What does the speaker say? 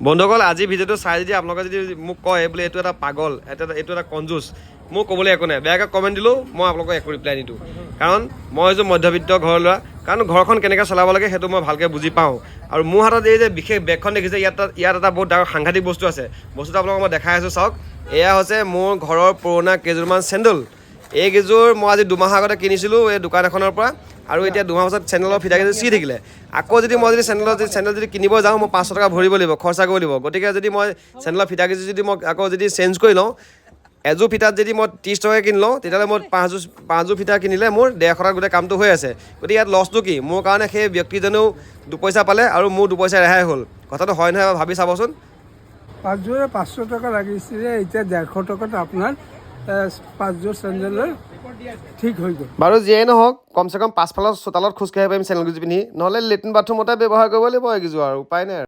বন্ধুসকল আজি ভিডিঅ'টো চাই যদি আপোনালোকে যদি মোক কয় বোলে এইটো এটা পাগল এইটো এটা কনজুচ মোক ক'বলৈ একো নাই বেয়াকৈ কমেণ্ট দিলেও মই আপোনালোকক একো ৰিপ্লাই নিদিওঁ কাৰণ মই হৈছোঁ মধ্যবিত্ত ঘৰৰ ল'ৰা কাৰণ ঘৰখন কেনেকৈ চলাব লাগে সেইটো মই ভালকৈ বুজি পাওঁ আৰু মোৰ হাতত এই যে বিশেষ বেগখন দেখিছে ইয়াত এটা বহুত ডাঙৰ সাংঘাতিক বস্তু আছে বস্তুটো আপোনালোকক মই দেখাই আছোঁ চাওক এয়া হৈছে মোৰ ঘৰৰ পুৰণা কেইযোৰমান চেণ্ডেল এইকেইযোৰ মই আজি 2 মাহ আগতে কিনিছিলোঁ এই দোকান এখনৰ পৰা আৰু এতিয়া 2 মাহ পাছত চেণ্ডেলৰ ফিটাকেইযোৰ চিগি থাকিলে আকৌ যদি মই যদি চেণ্ডেল যদি কিনিব যাওঁ মই 500 টকা ভৰিব লাগিব খৰচা কৰিব লাগিব গতিকে যদি মই চেণ্ডেলৰ ফিটাকেইযোৰ যদি মই আকৌ যদি চেঞ্জ কৰি লওঁ এযোৰ ফিটাত যদি মই 30 টকাকৈ কিনি লওঁ তেতিয়াহ'লে মই পাঁচযোৰ ফিটা কিনিলে মোৰ 150 টকাত গোটেই কামটো হৈ আছে গতিকে ইয়াত লছটো কি মোৰ কাৰণে সেই ব্যক্তিজনেও 2 পইচা পালে আৰু মোৰ 2 পইচা ৰেহাই হ'ল কথাটো হয় নহয় ভাবি চাবচোন 5যোৰে 500 টকা লাগিছিলে এতিয়া 150 টকাত আপোনাৰ 5যোৰ চেণ্ডেলৰ ঠিক হৈ গ'ল বাৰু যিয়েই নহওক কমচে কম পাছফালৰ চোতালত খোজকাঢ়িব পাৰিম চেণ্ডেলকেইযোৰ পিন্ধি নহ'লে লেট্ৰিন বাথৰুমতে ব্যৱহাৰ কৰিব লাগিব এইকেইযোৰ আৰু উপায় নাই